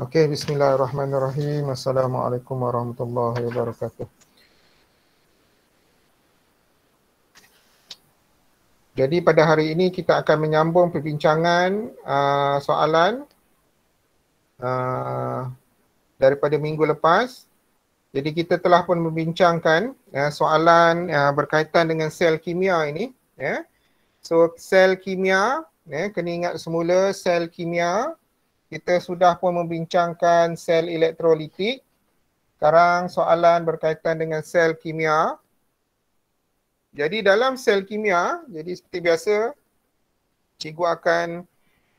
Okey, bismillahirrahmanirrahim. Assalamualaikum warahmatullahi wabarakatuh. Jadi pada hari ini kita akan menyambung perbincangan soalan daripada minggu lepas. Jadi kita telah pun membincangkan soalan berkaitan dengan sel kimia ini. Ya. So sel kimia, kena ingat semula sel kimia. Kita sudah pun membincangkan sel elektrolitik. Sekarang soalan berkaitan dengan sel kimia. Jadi dalam sel kimia, jadi seperti biasa, cikgu akan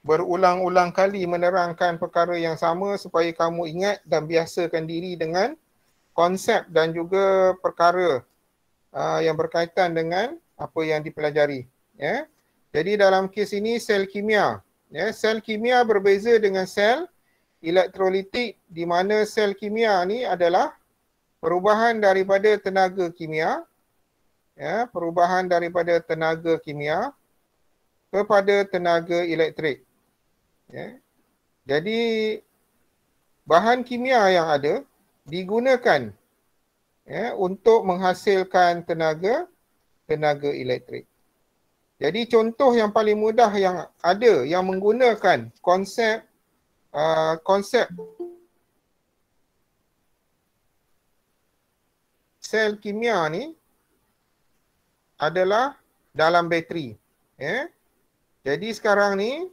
berulang-ulang kali menerangkan perkara yang sama supaya kamu ingat dan biasakan diri dengan konsep dan juga perkara yang berkaitan dengan apa yang dipelajari. Ya. Jadi dalam kes ini sel kimia. Ya, sel kimia berbeza dengan sel elektrolitik di mana sel kimia ni adalah perubahan daripada tenaga kimia. Ya, perubahan daripada tenaga kimia kepada tenaga elektrik. Ya. Jadi bahan kimia yang ada digunakan untuk menghasilkan tenaga elektrik. Jadi contoh yang paling mudah yang ada yang menggunakan konsep sel kimia ni adalah dalam bateri. Jadi sekarang ni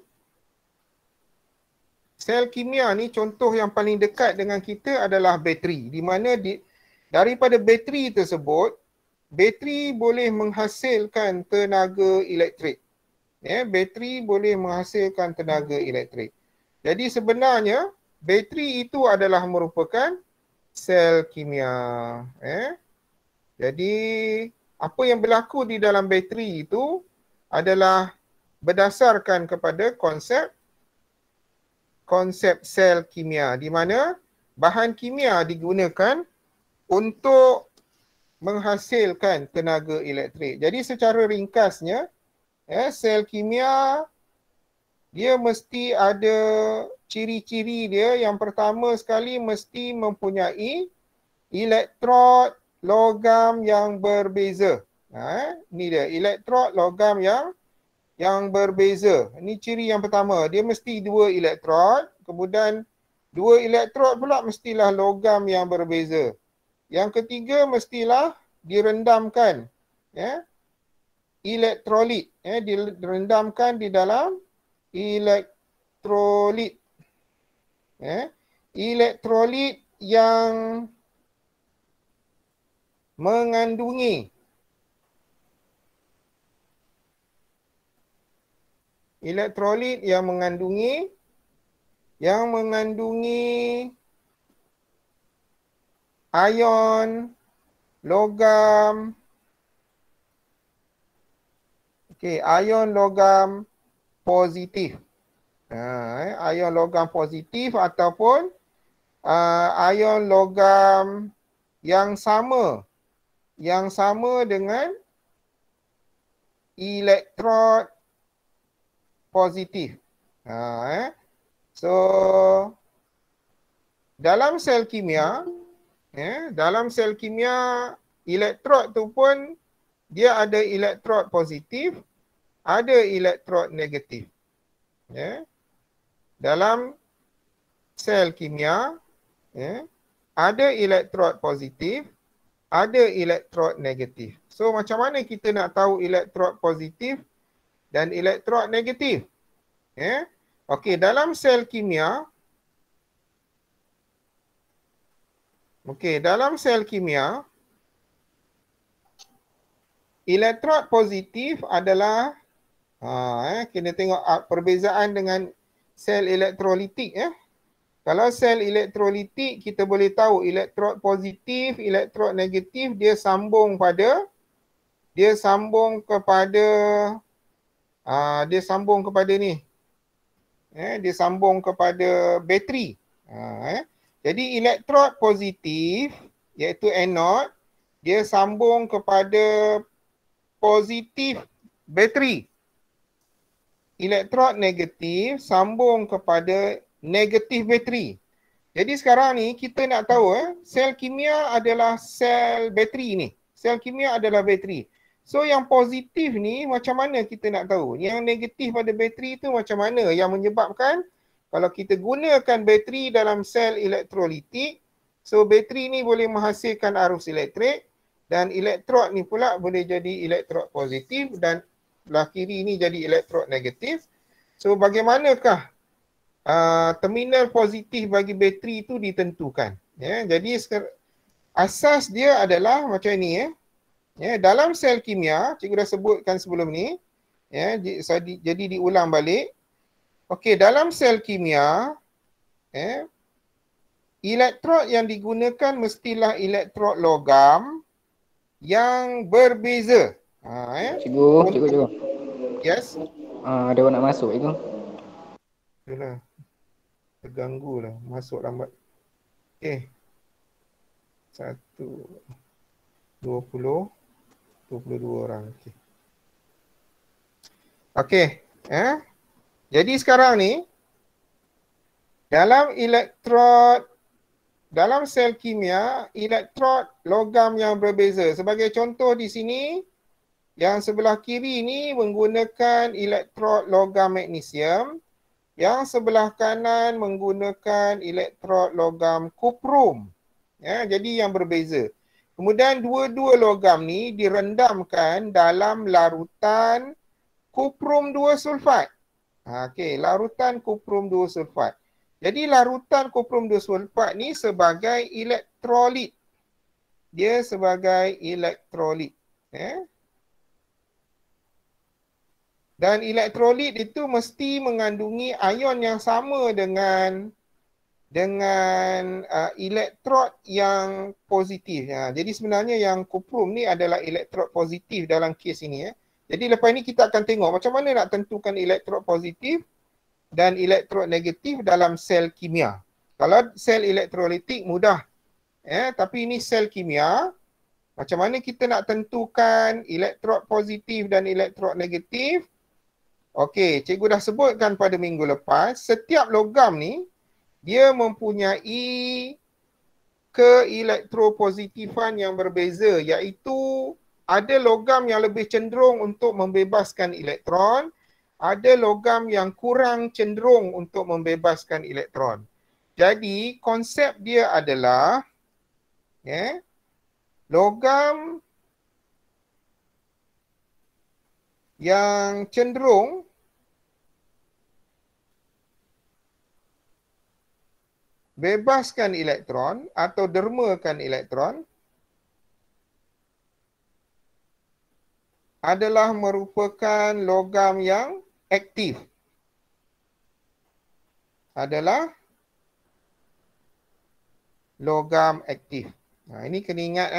sel kimia ni contoh yang paling dekat dengan kita adalah bateri. Di mana daripada bateri tersebut, bateri boleh menghasilkan tenaga elektrik. Bateri boleh menghasilkan tenaga elektrik. Jadi sebenarnya bateri itu adalah merupakan sel kimia. Jadi apa yang berlaku di dalam bateri itu adalah berdasarkan kepada konsep sel kimia di mana bahan kimia digunakan untuk menghasilkan tenaga elektrik. Jadi secara ringkasnya, sel kimia dia mesti ada ciri-ciri dia. Yang pertama sekali mesti mempunyai elektrod logam yang berbeza. Ini dia, elektrod logam yang berbeza. Ini ciri yang pertama. Dia mesti dua elektrod, kemudian dua elektrod pula mestilah logam yang berbeza. Yang ketiga mestilah direndamkan elektrolit. Direndamkan di dalam elektrolit. Elektrolit yang mengandungi ion logam ion logam positif. Ion logam positif ataupun ion logam yang sama dengan elektrod positif. So dalam sel kimia, elektrod tu pun dia ada elektrod positif, ada elektrod negatif. Dalam sel kimia, ada elektrod positif, ada elektrod negatif. So macam mana kita nak tahu elektrod positif dan elektrod negatif? Okey, dalam sel kimia, elektrod positif adalah kena tengok perbezaan dengan sel elektrolitik. Kalau sel elektrolitik kita boleh tahu elektrod positif, elektrod negatif dia sambung kepada ni. Dia sambung kepada bateri. Jadi elektrod positif iaitu anode dia sambung kepada positif bateri. Elektrod negatif sambung kepada negatif bateri. Jadi sekarang ni kita nak tahu sel kimia adalah sel bateri ni. Sel kimia adalah bateri. So yang positif ni macam mana kita nak tahu? Yang negatif pada bateri tu macam mana yang menyebabkan kalau kita gunakan bateri dalam sel elektrolitik, so bateri ni boleh menghasilkan arus elektrik dan elektrod ni pula boleh jadi elektrod positif dan belah kiri ni jadi elektrod negatif. So bagaimanakah terminal positif bagi bateri itu ditentukan? Ya, jadi asas dia adalah macam ni ya. Ya, dalam sel kimia, cikgu dah sebutkan sebelum ni. Ya, jadi diulang balik. Okey, dalam sel kimia, elektrod yang digunakan mestilah elektrod logam yang berbeza. Cikgu. Yes. Ada orang nak masuk cikgu. Yalah. Terganggu lah. Masuk lambat. Okey. 1, 20, 22 orang. Okey. Okey. Jadi sekarang ni, dalam sel kimia, elektrod logam yang berbeza. Sebagai contoh di sini, yang sebelah kiri ni menggunakan elektrod logam magnesium. Yang sebelah kanan menggunakan elektrod logam kuprum. Ya, jadi yang berbeza. Kemudian dua-dua logam ni direndamkan dalam larutan kuprum 2 sulfat. Okey, larutan kuprum 2 sulfat. Jadi larutan kuprum 2 sulfat ni sebagai elektrolit. Dia sebagai elektrolit. Dan elektrolit itu mesti mengandungi ion yang sama dengan elektrod yang positif. Jadi sebenarnya yang kuprum ni adalah elektrod positif dalam kes ini. Jadi lepas ni kita akan tengok macam mana nak tentukan elektrod positif dan elektrod negatif dalam sel kimia. Kalau sel elektrolitik mudah. Tapi ini sel kimia. Macam mana kita nak tentukan elektrod positif dan elektrod negatif? Okey, cikgu dah sebutkan pada minggu lepas, setiap logam ni dia mempunyai keelektropositifan yang berbeza, iaitu ada logam yang lebih cenderung untuk membebaskan elektron, ada logam yang kurang cenderung untuk membebaskan elektron. Jadi konsep dia adalah logam yang cenderung bebaskan elektron atau dermakan elektron adalah merupakan logam yang aktif. Adalah logam aktif. Ini kena ingat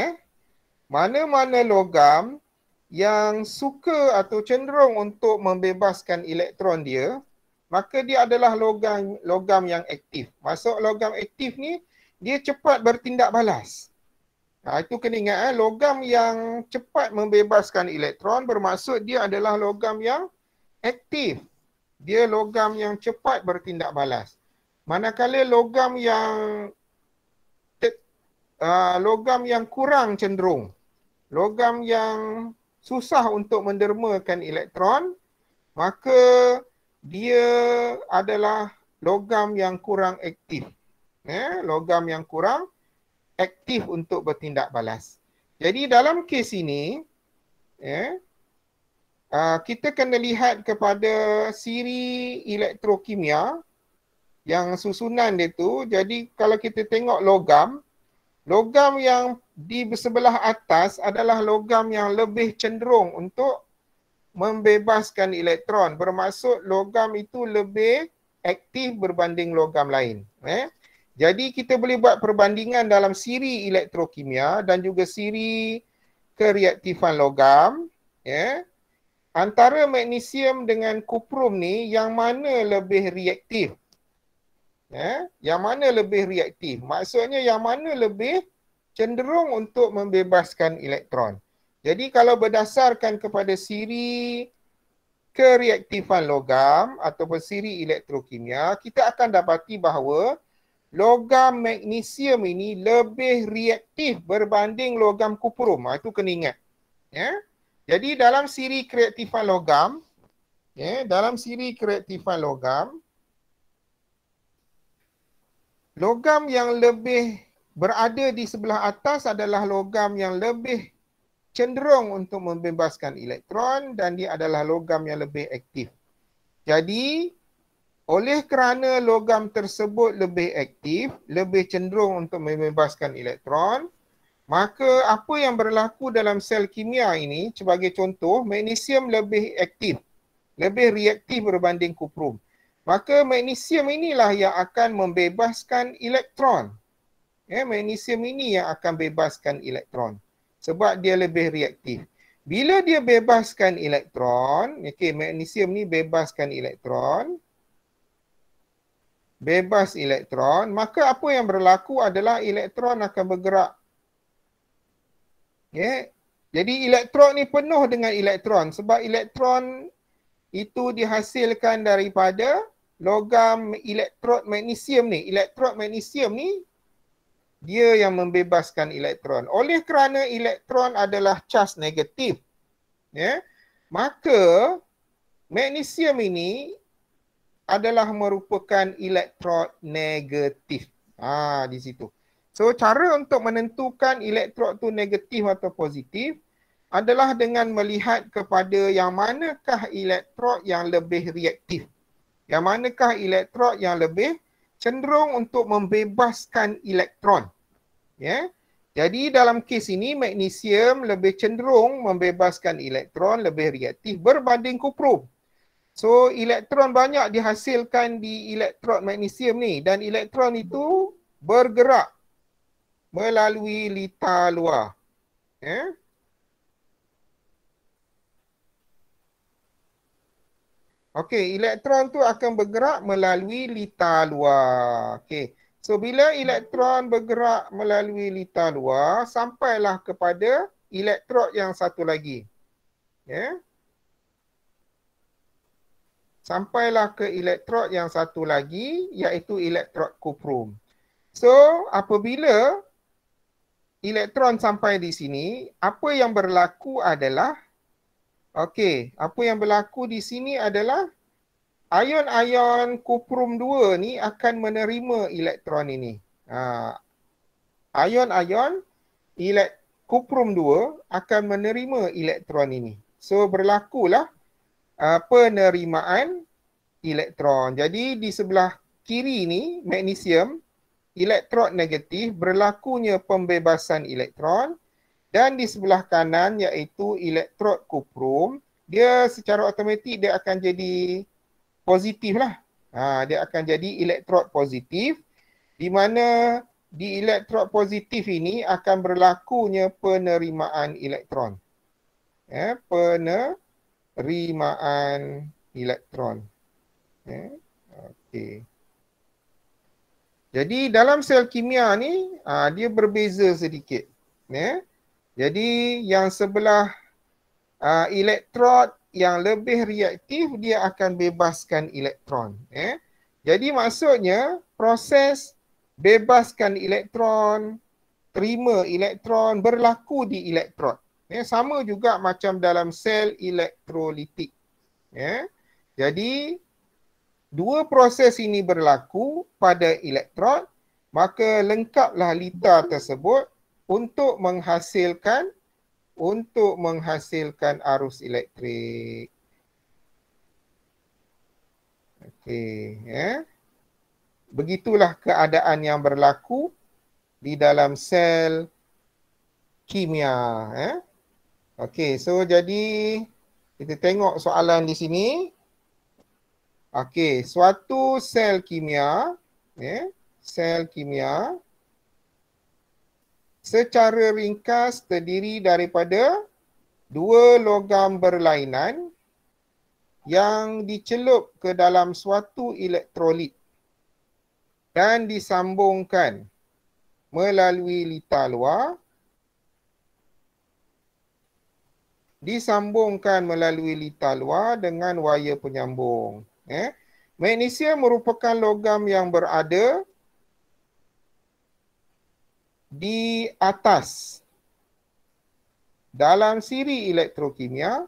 mana-mana logam yang suka atau cenderung untuk membebaskan elektron dia, maka dia adalah logam yang aktif. Maksud logam aktif ni, dia cepat bertindak balas. Itu kena ingat, logam yang cepat membebaskan elektron bermaksud dia adalah logam yang aktif. Dia logam yang cepat bertindak balas. Manakala logam yang kurang cenderung, logam yang susah untuk mendermakan elektron, maka dia adalah logam yang kurang aktif. Logam yang kurang aktif untuk bertindak balas. Jadi dalam kes ini, kita kena lihat kepada siri elektrokimia yang susunan dia tu. Jadi kalau kita tengok logam yang di sebelah atas adalah logam yang lebih cenderung untuk membebaskan elektron. Bermaksud logam itu lebih aktif berbanding logam lain. Jadi kita boleh buat perbandingan dalam siri elektrokimia dan juga siri kereaktifan logam. Antara magnesium dengan kuprum ni, yang mana lebih reaktif? Yang mana lebih reaktif? Maksudnya yang mana lebih cenderung untuk membebaskan elektron. Jadi kalau berdasarkan kepada siri kereaktifan logam ataupun siri elektrokimia, kita akan dapati bahawa logam magnesium ini lebih reaktif berbanding logam kuprum. Itu kena ingat. Ya. Jadi dalam siri kereaktifan logam, dalam siri kereaktifan logam, logam yang lebih berada di sebelah atas adalah logam yang lebih cenderung untuk membebaskan elektron dan dia adalah logam yang lebih aktif. Jadi, oleh kerana logam tersebut lebih aktif, lebih cenderung untuk membebaskan elektron, maka apa yang berlaku dalam sel kimia ini, sebagai contoh, magnesium lebih aktif, lebih reaktif berbanding kuprum. Maka magnesium inilah yang akan membebaskan elektron. Magnesium ini yang akan bebaskan elektron sebab dia lebih reaktif. Bila dia bebaskan elektron, magnesium ni bebaskan elektron, bebas elektron, maka apa yang berlaku adalah elektron akan bergerak. Jadi elektron ni penuh dengan elektron sebab elektron itu dihasilkan daripada logam elektrod magnesium ni. Elektrod magnesium ni dia yang membebaskan elektron. Oleh kerana elektron adalah charge negatif, maka magnesium ini adalah merupakan elektrod negatif. Di situ. So, cara untuk menentukan elektrod tu negatif atau positif adalah dengan melihat kepada yang manakah elektrod yang lebih reaktif. Yang manakah elektrod yang lebih cenderung untuk membebaskan elektron. Jadi dalam kes ini magnesium lebih cenderung membebaskan elektron, lebih reaktif berbanding kuprum. So, elektron banyak dihasilkan di elektrod magnesium ni dan elektron itu bergerak melalui litar luar. Okey, elektron tu akan bergerak melalui litar luar. Okey. So, bila elektron bergerak melalui litar luar, sampailah kepada elektrod yang satu lagi. Sampailah ke elektrod yang satu lagi, iaitu elektrod kuprum. So, apabila elektron sampai di sini, apa yang berlaku adalah, apa yang berlaku di sini adalah ion-ion kuprum 2 ni akan menerima elektron ini. Ion-ion kuprum 2 akan menerima elektron ini. So, berlakulah penerimaan elektron. Jadi di sebelah kiri ni magnesium, elektrod negatif, berlakunya pembebasan elektron, dan di sebelah kanan iaitu elektrod kuprum, dia secara automatik dia akan jadi positif lah. Dia akan jadi elektrod positif, di mana di elektrod positif ini akan berlakunya penerimaan elektron. Penerimaan elektron. Okey. Jadi dalam sel kimia ni dia berbeza sedikit. Jadi yang sebelah elektrod yang lebih reaktif dia akan bebaskan elektron. Jadi maksudnya proses bebaskan elektron, terima elektron berlaku di elektrod. Sama juga macam dalam sel elektrolitik. Jadi dua proses ini berlaku pada elektrod, maka lengkaplah litar tersebut untuk menghasilkan arus elektrik. Okey, begitulah keadaan yang berlaku di dalam sel kimia. Okey, so jadi kita tengok soalan di sini. Okey, suatu sel kimia, sel kimia secara ringkas terdiri daripada dua logam berlainan yang dicelup ke dalam suatu elektrolit dan disambungkan melalui litar luar, dengan wayar penyambung. Magnesium merupakan logam yang berada di atas dalam siri elektrokimia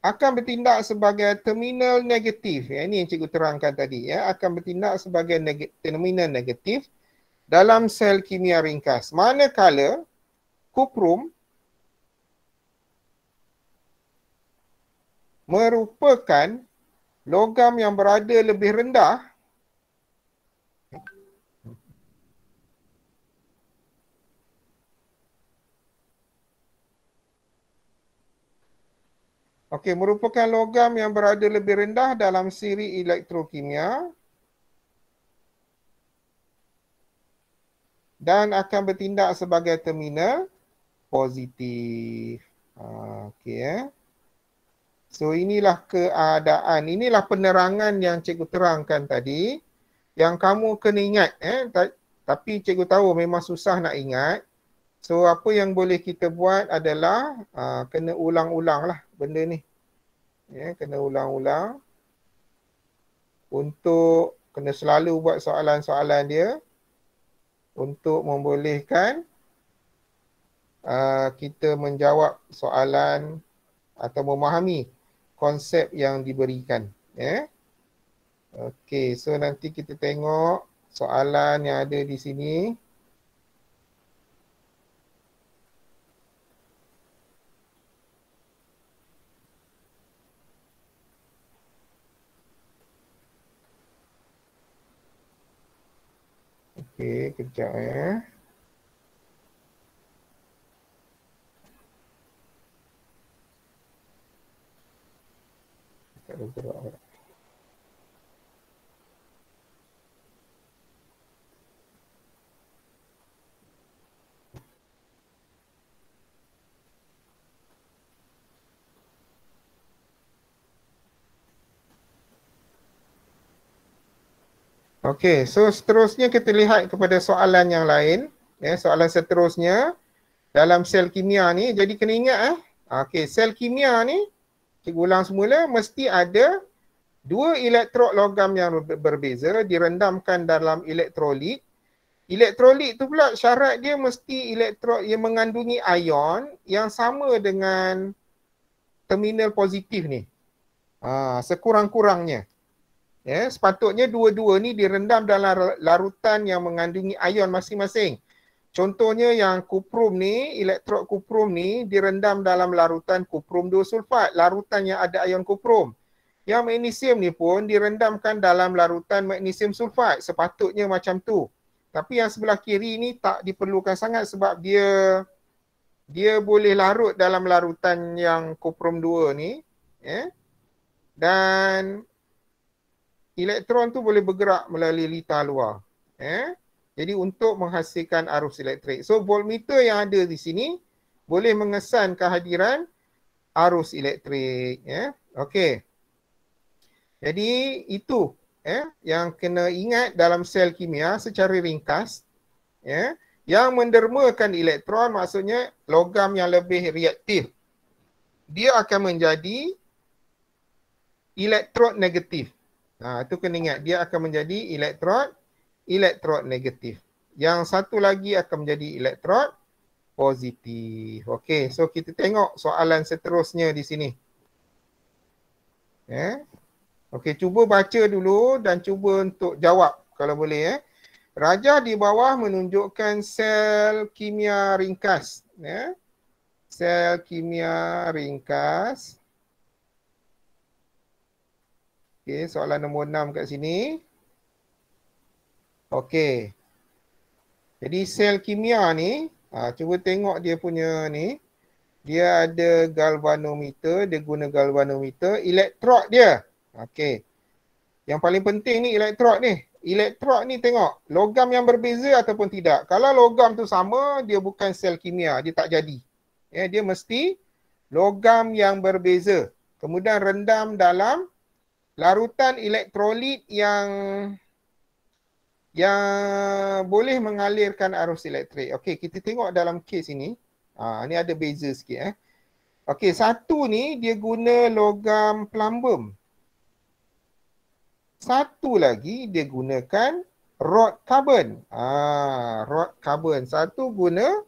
akan bertindak sebagai terminal negatif. Ini yang cikgu terangkan tadi. Akan bertindak sebagai terminal negatif dalam sel kimia ringkas. Manakala kuprum merupakan logam yang berada lebih rendah merupakan logam yang berada lebih rendah dalam siri elektrokimia dan akan bertindak sebagai terminal positif. So inilah keadaan, inilah penerangan yang cikgu terangkan tadi yang kamu kena ingat. Tapi cikgu tahu memang susah nak ingat. So apa yang boleh kita buat adalah kena ulang-ulang lah benda ni. Kena ulang-ulang untuk kena selalu buat soalan-soalan dia untuk membolehkan kita menjawab soalan atau memahami konsep yang diberikan. Okey, so nanti kita tengok soalan yang ada di sini. Okey, kejap Tak ada gerak. Okey, so seterusnya kita lihat kepada soalan yang lain. Soalan seterusnya dalam sel kimia ni, jadi kena ingat okey, sel kimia ni, cikgu ulang semula, mesti ada dua elektrod logam yang berbeza direndamkan dalam elektrolit. Elektrolit tu pula syarat dia mesti elektrod yang mengandungi ion yang sama dengan terminal positif ni. Sekurang-kurangnya. Sepatutnya dua-dua ni direndam dalam larutan yang mengandungi ion masing-masing. Contohnya yang kuprum ni, elektrod kuprum ni direndam dalam larutan kuprum 2 sulfat, larutan yang ada ion kuprum. Yang magnesium ni pun direndamkan dalam larutan magnesium sulfat, sepatutnya macam tu. Tapi yang sebelah kiri ni tak diperlukan sangat sebab dia boleh larut dalam larutan yang kuprum 2 ni. Dan elektron tu boleh bergerak melalui litar luar. Jadi untuk menghasilkan arus elektrik. So voltmeter yang ada di sini boleh mengesan kehadiran arus elektrik. Okey. Jadi itu yang kena ingat dalam sel kimia secara ringkas. Yang mendermakan elektron maksudnya logam yang lebih reaktif. Dia akan menjadi elektrod negatif. Itu kena ingat, dia akan menjadi elektrod negatif. Yang satu lagi akan menjadi elektrod positif. Okey, so kita tengok soalan seterusnya di sini. Okey, cuba baca dulu dan cuba untuk jawab kalau boleh. Rajah di bawah menunjukkan sel kimia ringkas. Sel kimia ringkas. Okey, soalan nombor 6 kat sini. Okey. Jadi sel kimia ni, cuba tengok dia punya ni. Dia ada galvanometer, dia guna galvanometer. Elektrod dia. Okey. Yang paling penting ni elektrod ni. Elektrod ni tengok, logam yang berbeza ataupun tidak. Kalau logam tu sama, dia bukan sel kimia, dia tak jadi. Dia mesti logam yang berbeza. Kemudian rendam dalam larutan elektrolit yang boleh mengalirkan arus elektrik. Okey, kita tengok dalam kes ini. Ni ada beza sikit. Okey, satu ni dia guna logam plumbum. Satu lagi dia gunakan rod karbon. Rod karbon. Satu guna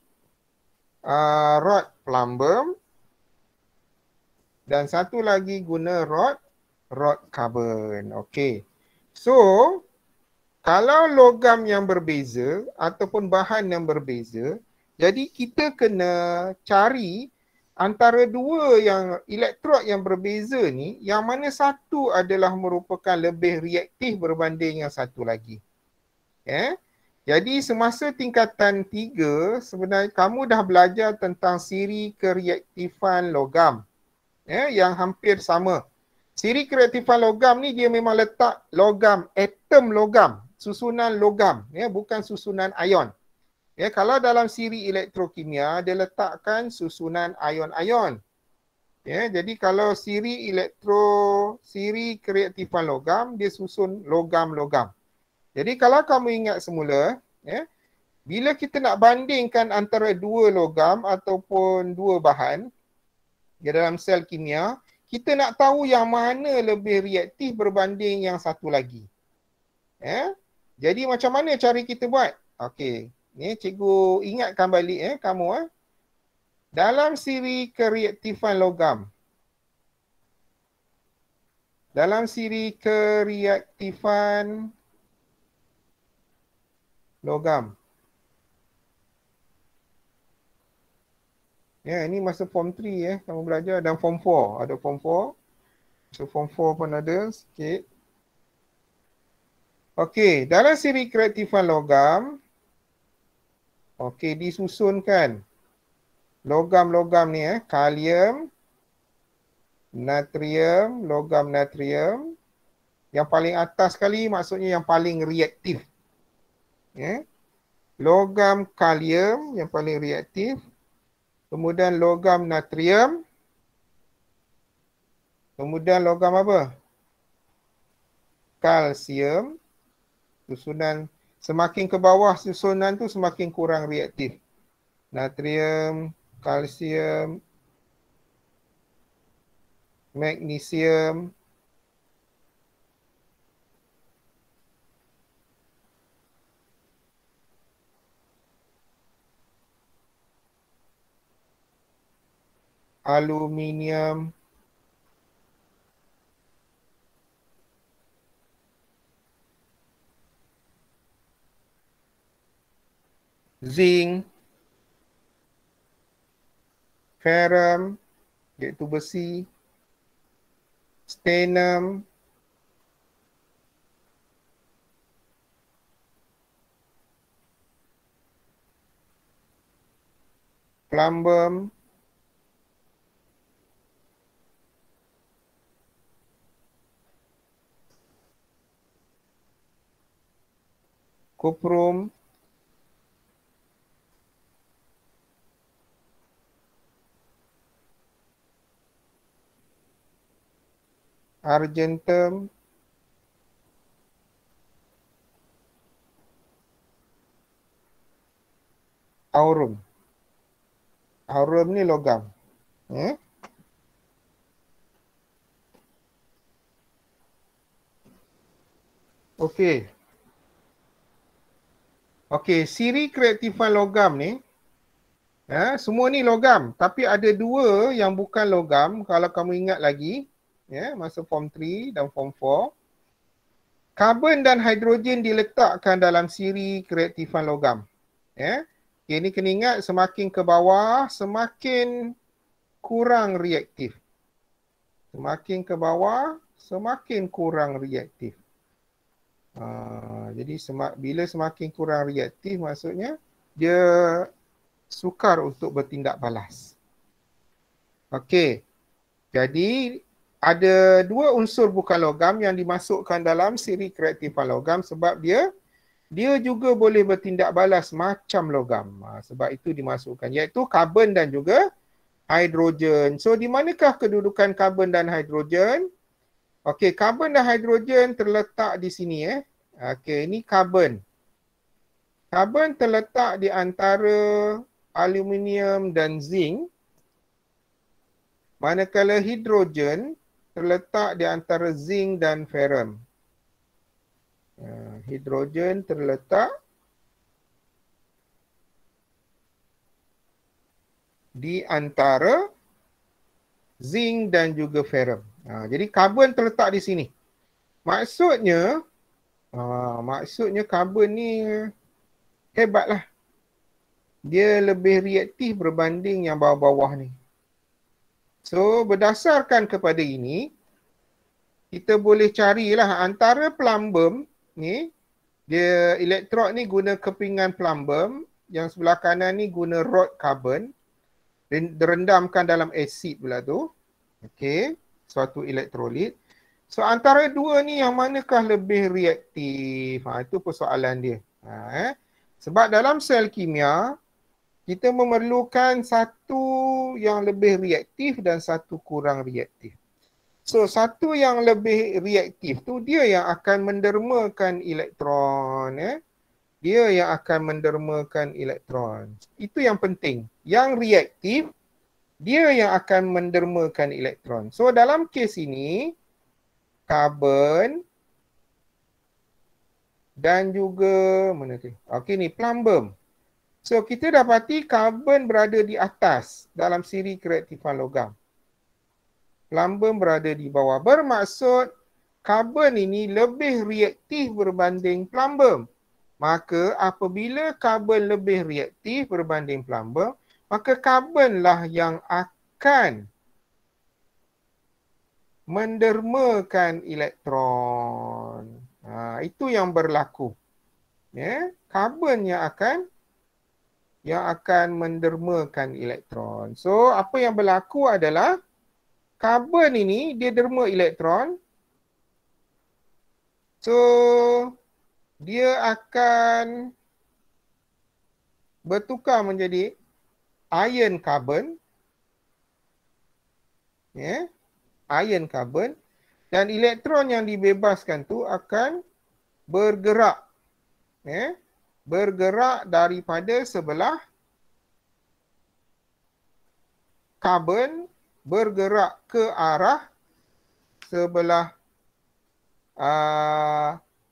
rod plumbum dan satu lagi guna rod karbon. Okey. So, kalau logam yang berbeza ataupun bahan yang berbeza, jadi kita kena cari antara dua yang elektrod yang berbeza ni, yang mana satu adalah merupakan lebih reaktif berbanding yang satu lagi. Jadi semasa tingkatan 3, sebenarnya kamu dah belajar tentang siri kereaktifan logam. Yang hampir sama. Siri kereaktifan logam ni dia memang letak logam, atom logam, susunan logam, bukan susunan ion. Kalau dalam siri elektrokimia, dia letakkan susunan ion-ion. Jadi kalau siri kereaktifan logam, dia susun logam-logam. Jadi kalau kamu ingat semula, bila kita nak bandingkan antara dua logam ataupun dua bahan dalam sel kimia, kita nak tahu yang mana lebih reaktif berbanding yang satu lagi. Jadi macam mana cara kita buat? Okey, ni cikgu ingatkan balik kamu. Dalam siri kereaktifan logam. Dalam siri kereaktifan logam. Ini masa form 3 kamu belajar, dan form 4. Ada form 4. So form 4 pun ada sikit. Okey, dalam siri kereaktifan logam, disusunkan logam-logam ni kalium, natrium, logam natrium. Yang paling atas sekali maksudnya yang paling reaktif. Logam kalium yang paling reaktif. Kemudian logam natrium. Kemudian logam apa? Kalsium. Susunan semakin ke bawah susunan tu semakin kurang reaktif. Natrium, kalsium, magnesium, aluminium, zinc, ferrum, iaitu besi, stannum, plumbum, cuprum, argentum, aurum. Aurum ni logam. Okey. Okey, siri kereaktifan logam ni, semua ni logam. Tapi ada dua yang bukan logam, kalau kamu ingat lagi, masa form 3 dan form 4. Karbon dan hidrogen diletakkan dalam siri kereaktifan logam. Ini kena ingat, semakin ke bawah, semakin kurang reaktif. Semakin ke bawah, semakin kurang reaktif. Jadi bila semakin kurang reaktif, maksudnya dia sukar untuk bertindak balas. Okey. Jadi ada dua unsur bukan logam yang dimasukkan dalam siri kereaktifan logam sebab dia juga boleh bertindak balas macam logam. Sebab itu dimasukkan, iaitu karbon dan juga hidrogen. So di manakah kedudukan karbon dan hidrogen? Okey, karbon dan hidrogen terletak di sini. Okey, ini karbon. Karbon terletak di antara aluminium dan zinc. Manakala hidrogen terletak di antara zinc dan ferrum. Hidrogen terletak di antara zinc dan juga ferrum. Jadi karbon terletak di sini. Maksudnya karbon ni hebatlah. Dia lebih reaktif berbanding yang bawah-bawah ni. So berdasarkan kepada ini, kita boleh carilah antara plumbum ni, dia elektrod ni guna kepingan plumbum, yang sebelah kanan ni guna rod karbon, direndamkan dalam asid pula tu. Okey, suatu elektrolit. So antara dua ni yang manakah lebih reaktif? Itu persoalan dia. Sebab dalam sel kimia, kita memerlukan satu yang lebih reaktif dan satu kurang reaktif. So satu yang lebih reaktif tu dia yang akan mendermakan elektron. Dia yang akan mendermakan elektron. Itu yang penting. Yang reaktif, dia yang akan mendermakan elektron. So dalam kes ini, karbon dan juga mana tu? Okey ni plumbum. So kita dapati karbon berada di atas dalam siri kereaktifan logam. Plumbum berada di bawah. Bermaksud karbon ini lebih reaktif berbanding plumbum. Maka apabila karbon lebih reaktif berbanding plumbum, maka karbonlah yang akan mendermakan elektron. Itu yang berlaku. Karbon yang akan mendermakan elektron. So apa yang berlaku adalah karbon ini dia derma elektron. So dia akan bertukar menjadi ion karbon. Ion karbon, dan elektron yang dibebaskan tu akan bergerak. Bergerak daripada sebelah karbon bergerak ke arah sebelah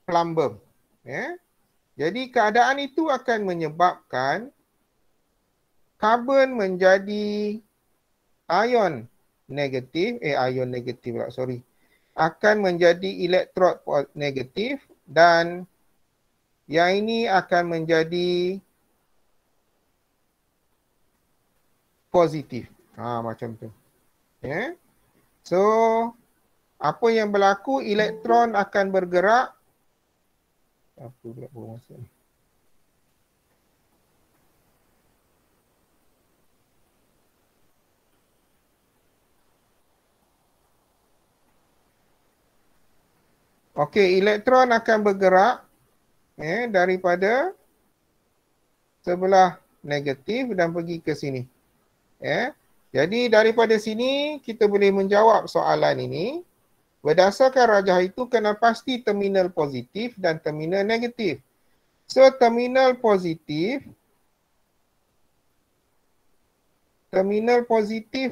plumbum. Jadi keadaan itu akan menyebabkan karbon menjadi ion negatif, akan menjadi elektrod negatif, dan yang ini akan menjadi positif. Macam tu. So apa yang berlaku, elektron akan bergerak. Apa pula maksud ni? Okey, elektron akan bergerak daripada sebelah negatif dan pergi ke sini. Jadi daripada sini kita boleh menjawab soalan ini. Berdasarkan rajah itu kena pasti terminal positif dan terminal negatif. So terminal positif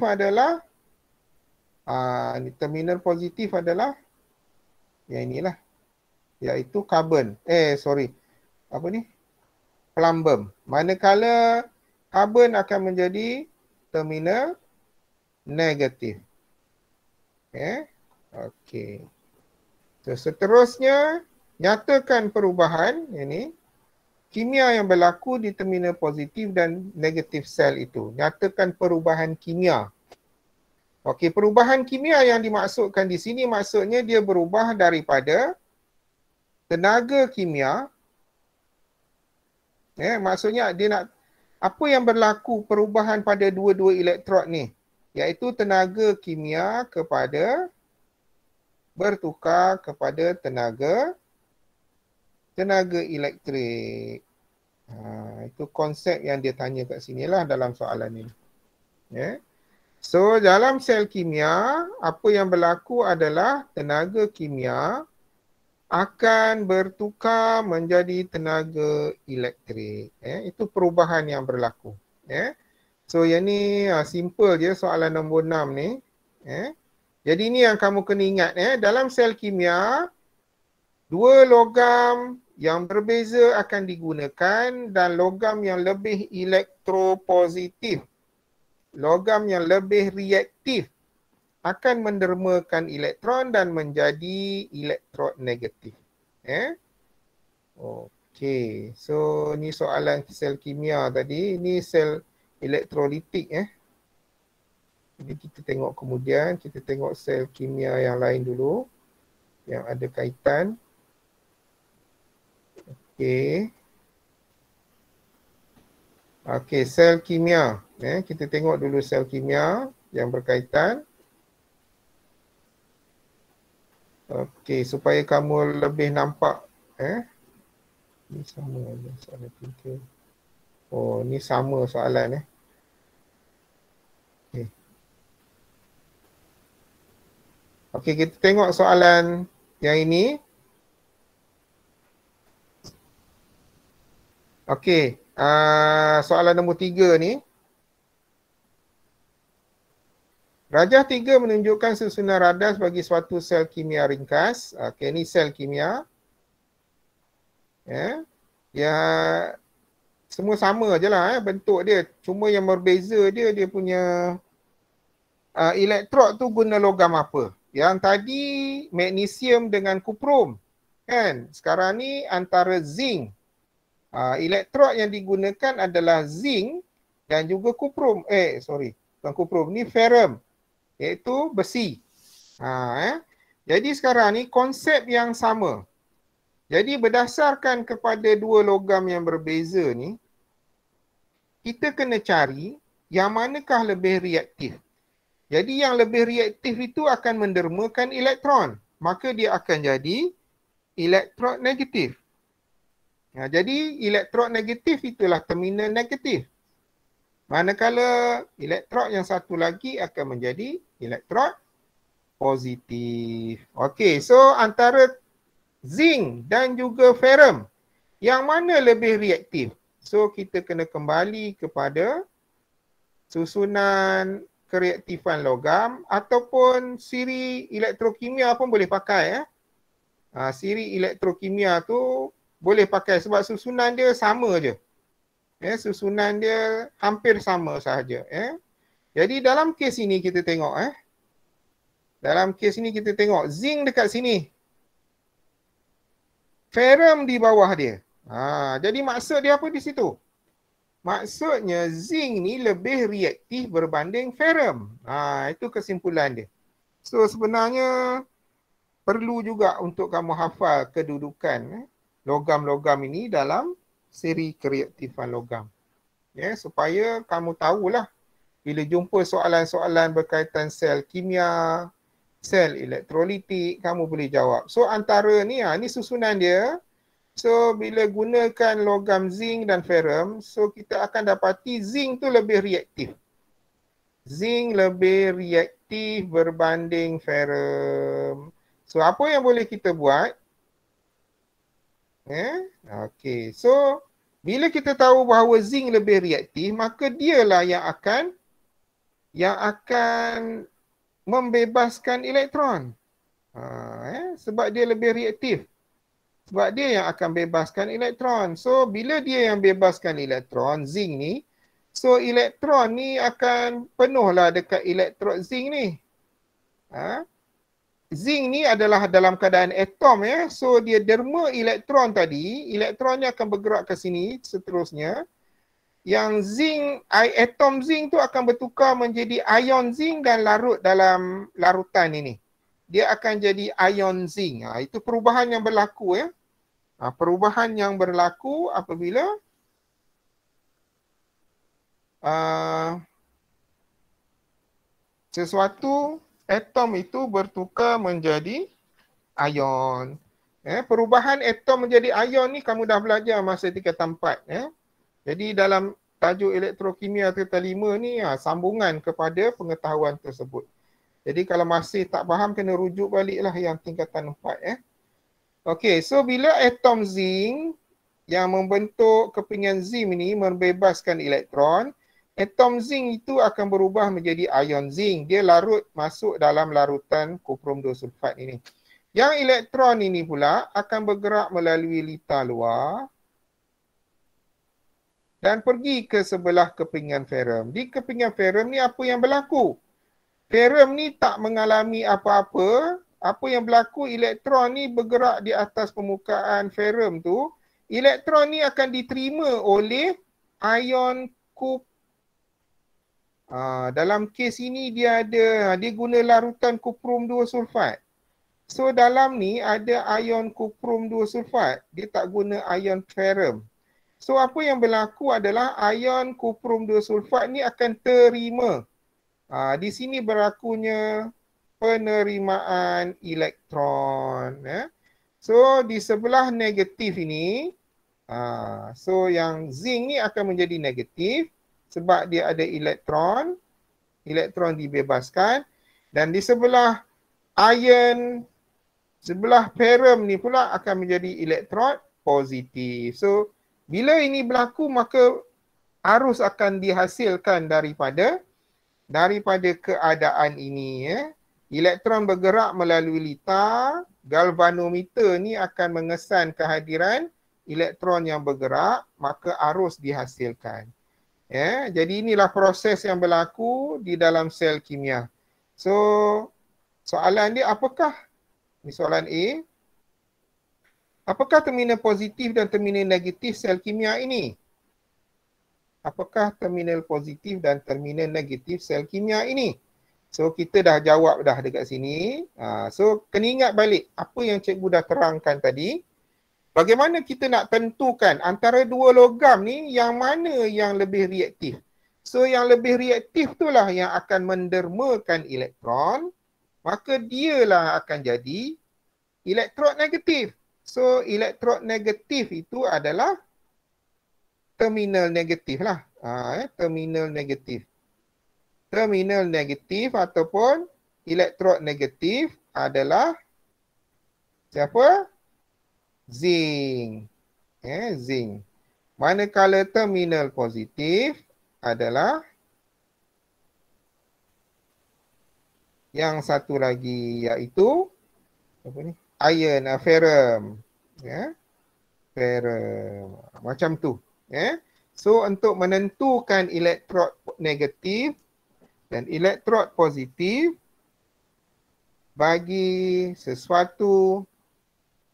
adalah yang inilah, iaitu karbon. Plumbum. Manakala karbon akan menjadi terminal negatif. Okey. So, seterusnya, nyatakan perubahan ini. Kimia yang berlaku di terminal positif dan negatif sel itu. Nyatakan perubahan kimia. Okey, perubahan kimia yang dimaksudkan di sini maksudnya dia berubah daripada tenaga kimia. Maksudnya dia nak, apa yang berlaku perubahan pada dua-dua elektrod ni, iaitu tenaga kimia bertukar kepada tenaga elektrik. Itu konsep yang dia tanya kat sinilah dalam soalan ini. So dalam sel kimia, apa yang berlaku adalah tenaga kimia akan bertukar menjadi tenaga elektrik. Itu perubahan yang berlaku. So yang ni simple je soalan nombor 6 ni. Jadi ni yang kamu kena ingat. Dalam sel kimia, Dua logam yang berbeza akan digunakan dan logam yang lebih elektropositif, logam yang lebih reaktif akan mendermakan elektron dan menjadi elektronegatif. Okey, so ni soalan sel kimia tadi, ni sel elektrolitik. Jadi kita tengok kemudian, kita tengok sel kimia yang lain dulu yang ada kaitan. Okey. Okey, sel kimia. Kita tengok dulu sel kimia yang berkaitan. Okey, supaya kamu lebih nampak. Ni sama ada soalan 3. Oh, ni sama soalan. Okey. Okey, kita tengok soalan yang ini. Okey, soalan nombor 3 ni. Rajah 3 menunjukkan susunan radas bagi suatu sel kimia ringkas. Okey, ni sel kimia. Ya, semua sama je lah bentuk dia. Cuma yang berbeza dia punya elektrod tu guna logam apa. Yang tadi magnesium dengan kuprum. Kan? Sekarang ni antara zinc. Elektrod yang digunakan adalah zinc dan juga kuprum. Bukan kuprum. Ni ferrum. Iaitu besi. Jadi sekarang ni konsep yang sama. Jadi berdasarkan kepada dua logam yang berbeza ni, kita kena cari yang manakah lebih reaktif. Jadi yang lebih reaktif itu akan mendermakan elektron. Maka dia akan jadi elektronegatif. Jadi elektrod negatif itulah terminal negatif. Manakala elektrod yang satu lagi akan menjadi elektrod positif. Okey, so antara zinc dan juga ferrum, yang mana lebih reaktif? So kita kena kembali kepada susunan kereaktifan logam ataupun siri elektrokimia pun boleh pakai. Siri elektrokimia tu boleh pakai sebab susunan dia sama je. Susunan dia hampir sama sahaja. Jadi dalam kes ini kita tengok. Dalam kes ini kita tengok zinc dekat sini. Ferrum di bawah dia. Jadi maksud dia apa di situ? Maksudnya zinc ni lebih reaktif berbanding ferrum. Itu kesimpulan dia. So sebenarnya perlu juga untuk kamu hafal kedudukan logam-logam ini dalam siri kereaktifan logam. Supaya kamu tahulah bila jumpa soalan-soalan berkaitan sel kimia, sel elektrolitik, kamu boleh jawab. So antara ni, ni susunan dia. So bila gunakan logam zinc dan ferrum, so kita akan dapati zinc tu lebih reaktif. Zinc lebih reaktif berbanding ferrum. So apa yang boleh kita buat? Okey, so bila kita tahu bahawa zinc lebih reaktif, maka dialah yang akan membebaskan elektron. Sebab dia lebih reaktif. Sebab dia yang akan bebaskan elektron. So bila dia yang bebaskan elektron, zinc ni, so elektron ni akan penuhlah dekat elektrod zinc ni. Zinc ni adalah dalam keadaan atom So dia derma elektron tadi, elektron ni akan bergerak ke sini seterusnya. Yang zinc, atom zinc tu akan bertukar menjadi ion zinc dan larut dalam larutan ini. Dia akan jadi ion zinc. Itu perubahan yang berlaku perubahan yang berlaku apabila sesuatu atom itu bertukar menjadi ion. Perubahan atom menjadi ion ni kamu dah belajar masa tingkatan 4. Jadi dalam tajuk elektrokimia tingkatan 5 ni sambungan kepada pengetahuan tersebut. Jadi kalau masih tak faham kena rujuk baliklah yang tingkatan 4. Okey, so bila atom zinc yang membentuk kepingan zinc ni membebaskan elektron, atom zinc itu akan berubah menjadi ion zinc. Dia larut masuk dalam larutan kuprum 2 sulfat ini. Yang elektron ini pula akan bergerak melalui litar luar dan pergi ke sebelah kepingan ferrum. Di kepingan ferrum ni apa yang berlaku? Ferrum ni tak mengalami apa-apa. Apa yang berlaku, elektron ni bergerak di atas permukaan ferrum tu. Elektron ni akan diterima oleh ion kuprum. Dalam kes ini dia guna larutan kuprum 2 sulfat. So dalam ni ada ion kuprum 2 sulfat. Dia tak guna ion ferrum. So apa yang berlaku adalah ion kuprum 2 sulfat ni akan terima. Di sini berlakunya penerimaan elektron. So di sebelah negatif ini, so yang zinc ni akan menjadi negatif sebab dia ada elektron. Elektron dibebaskan. Dan di sebelah ion, sebelah ferrum ni pula akan menjadi elektron positif. So bila ini berlaku maka arus akan dihasilkan daripada keadaan ini. Elektron bergerak melalui litar, galvanometer ni akan mengesan kehadiran elektron yang bergerak, maka arus dihasilkan. Jadi inilah proses yang berlaku di dalam sel kimia. So soalan dia apakah? Ini soalan A. Apakah terminal positif dan terminal negatif sel kimia ini? Apakah terminal positif dan terminal negatif sel kimia ini? So kita dah jawab dah dekat sini. So kena ingat balik apa yang cikgu dah terangkan tadi. Bagaimana kita nak tentukan antara dua logam ni yang mana yang lebih reaktif? So yang lebih reaktif itulah yang akan mendermakan elektron, maka dialah akan jadi elektrod negatif. So elektrod negatif itu adalah terminal negatif lah. Terminal negatif. Terminal negatif ataupun elektrod negatif adalah siapa? Zinc. Zinc. Manakala terminal positif adalah yang satu lagi iaitu apa ni? Iron, ferrum. Ferrum. Macam tu. So untuk menentukan elektrod negatif dan elektrod positif bagi sesuatu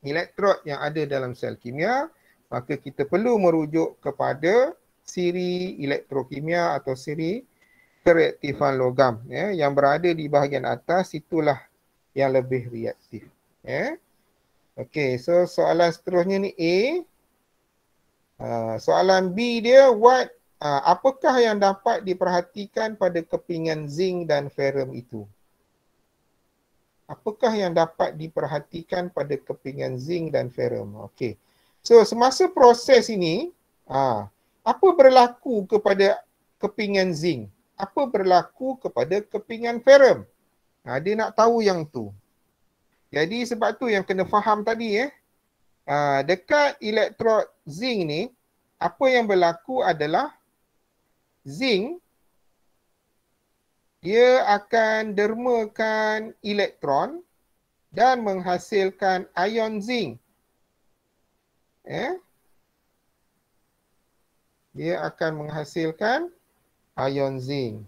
elektrod yang ada dalam sel kimia, maka kita perlu merujuk kepada siri elektrokimia atau siri kereaktifan logam yang berada di bahagian atas, itulah yang lebih reaktif. Okey, so soalan seterusnya ni A. Soalan B dia, apakah yang dapat diperhatikan pada kepingan zinc dan ferrum itu? Apakah yang dapat diperhatikan pada kepingan zinc dan ferrum? Okey. So semasa proses ini, apa berlaku kepada kepingan zinc? Apa berlaku kepada kepingan ferrum? Dia nak tahu yang tu. Jadi sebab tu yang kena faham tadi dekat elektrod zinc ni, apa yang berlaku adalah zinc dia akan dermakan elektron dan menghasilkan ion zinc. Dia akan menghasilkan ion zinc.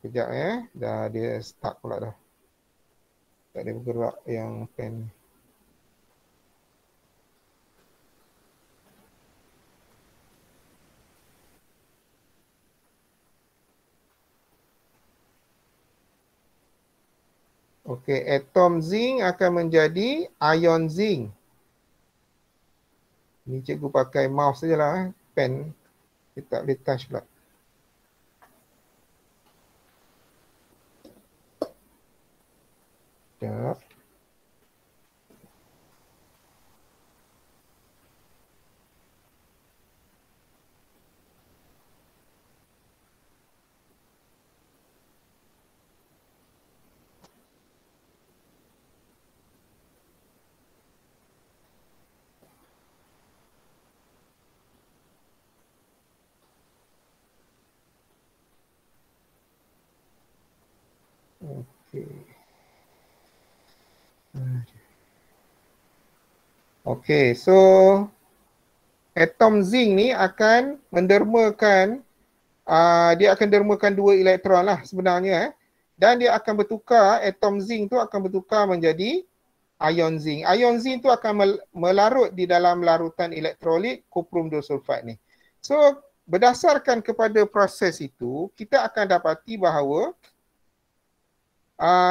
Kejap dah dia start pula dah. Tak ada bergerak yang pen. Okey, atom zinc akan menjadi ion zinc. Ni cikgu pakai mouse sajalah pen. Kita tak boleh touch pula. Sekejap. Okey, so atom zinc ni akan mendermakan, dia akan dermakan 2 elektron lah sebenarnya. Dan dia akan bertukar, atom zinc tu akan bertukar menjadi ion zinc. Ion zinc tu akan melarut di dalam larutan elektrolit kuprum 2 sulfat ni. So, berdasarkan kepada proses itu, kita akan dapati bahawa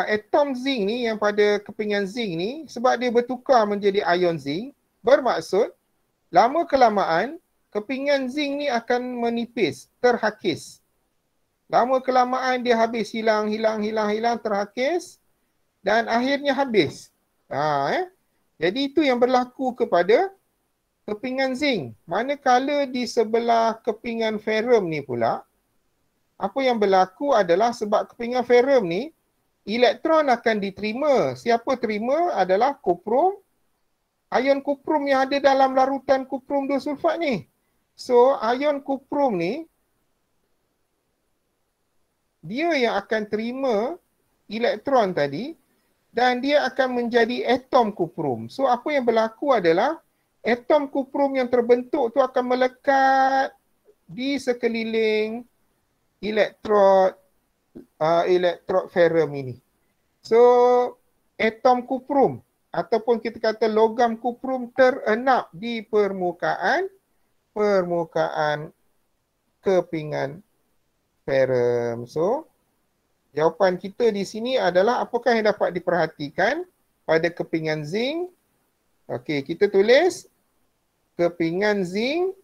atom zinc ni yang pada kepingan zinc ni, sebab dia bertukar menjadi ion zinc, bermaksud lama kelamaan kepingan zinc ni akan menipis, terhakis. Lama kelamaan dia habis, hilang, terhakis dan akhirnya habis. Jadi itu yang berlaku kepada kepingan zinc. Manakala di sebelah kepingan ferrum ni pula, apa yang berlaku adalah sebab kepingan ferrum ni, elektron akan diterima. Siapa terima adalah kuprum, ion kuprum yang ada dalam larutan kuprum 2 sulfat ni. So, ion kuprum ni, dia yang akan terima elektron tadi dan dia akan menjadi atom kuprum. So, apa yang berlaku adalah atom kuprum yang terbentuk tu akan melekat di sekeliling elektrod ferrum ini. So, atom kuprum ataupun kita kata logam kuprum terenap di permukaan kepingan ferrum. So, jawapan kita di sini adalah apakah yang dapat diperhatikan pada kepingan zinc. Okey, kita tulis kepingan zinc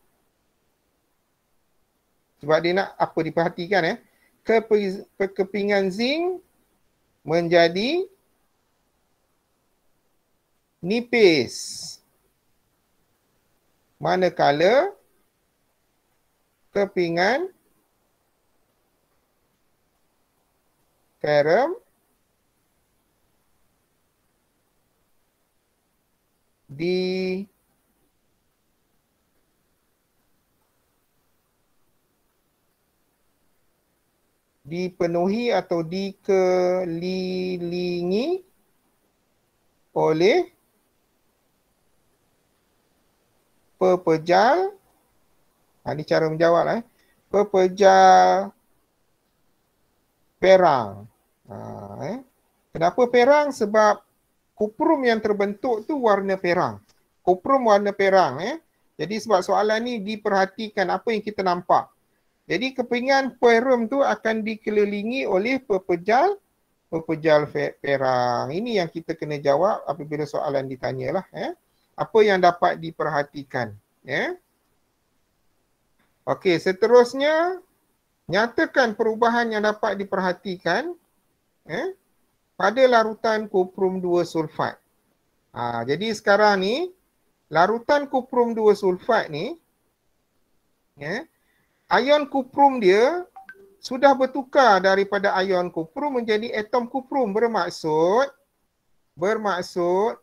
sebab dia nak apa diperhatikan. Kepingan zinc menjadi nipis. Manakala kepingan ferrum dipenuhi atau dikelilingi oleh pepejal. Ini cara menjawab pepejal perang. Kenapa perang? Sebab kuprum yang terbentuk tu warna perang. Kuprum warna perang. Jadi sebab soalan ni diperhatikan apa yang kita nampak. Jadi kepingan ferrum tu akan dikelilingi oleh pepejal perang. Ini yang kita kena jawab apabila soalan ditanyalah. Apa yang dapat diperhatikan. Okey, seterusnya nyatakan perubahan yang dapat diperhatikan pada larutan kuprum 2 sulfat. Jadi sekarang ni larutan kuprum 2 sulfat ni ion kuprum dia sudah bertukar daripada ion kuprum menjadi atom kuprum. Bermaksud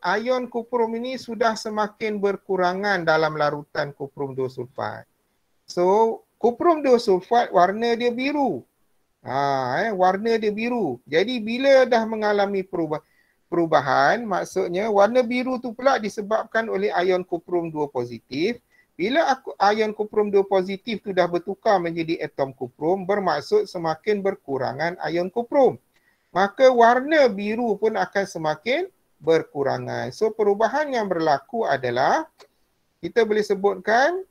ion kuprum ini sudah semakin berkurangan dalam larutan kuprum 2 sulfat. So, kuprum 2 sulfat warna dia biru. Warna dia biru. Jadi bila dah mengalami perubahan, maksudnya warna biru tu pula disebabkan oleh ion kuprum 2 positif. Bila ion kuprum 2 positif tu dah bertukar menjadi atom kuprum, bermaksud semakin berkurangan ion kuprum. Maka warna biru pun akan semakin berkurangan. So perubahan yang berlaku adalah, kita boleh sebutkan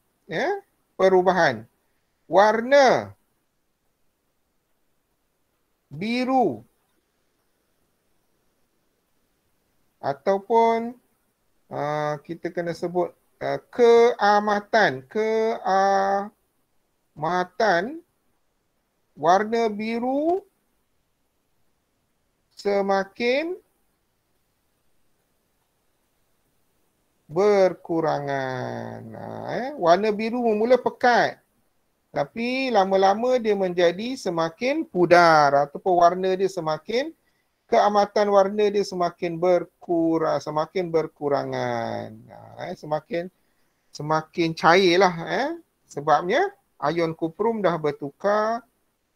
perubahan warna biru ataupun kita kena sebut keamatan warna biru semakin berkurangan. Warna biru memula pekat, tapi lama-lama dia menjadi semakin pudar ataupun warna dia semakin, keamatan warna dia semakin berkurangan. Semakin cairlah. Sebabnya ion kuprum dah bertukar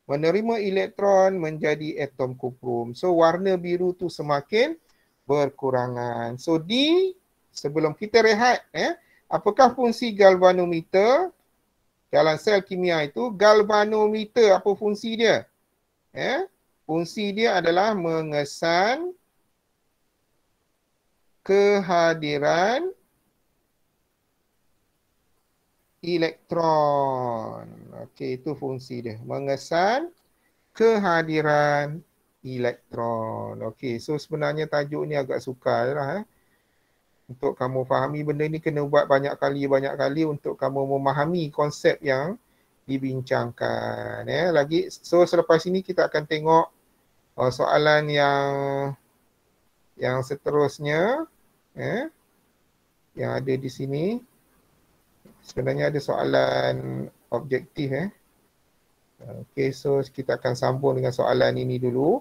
menerima elektron menjadi atom kuprum. So warna biru tu semakin berkurangan. So sebelum kita rehat, apakah fungsi galvanometer dalam sel kimia itu? Galvanometer, apa fungsi dia? Fungsi dia adalah mengesan kehadiran elektron. Okey, itu fungsi dia. Mengesan kehadiran elektron. Okey, so sebenarnya tajuk ni agak sukar lah. Untuk kamu fahami benda ni kena buat banyak kali untuk kamu memahami konsep yang dibincangkan. Lagi, so selepas ini kita akan tengok soalan yang seterusnya. Yang ada di sini. Sebenarnya ada soalan objektif. Okey, so kita akan sambung dengan soalan ini dulu.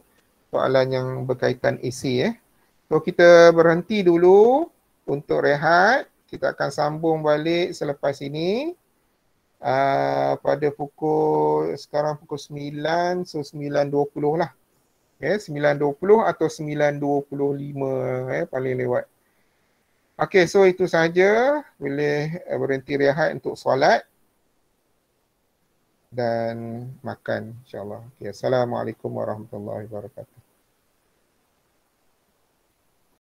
Soalan yang berkaitan esei. So kita berhenti dulu untuk rehat. Kita akan sambung balik selepas ini. Pada sekarang pukul 9, so 9.20 lah. 9.20 atau 9.25 paling lewat. Okey, so itu sahaja. Boleh berhenti rehat untuk solat dan makan insyaAllah. Okay, Assalamualaikum warahmatullahi wabarakatuh.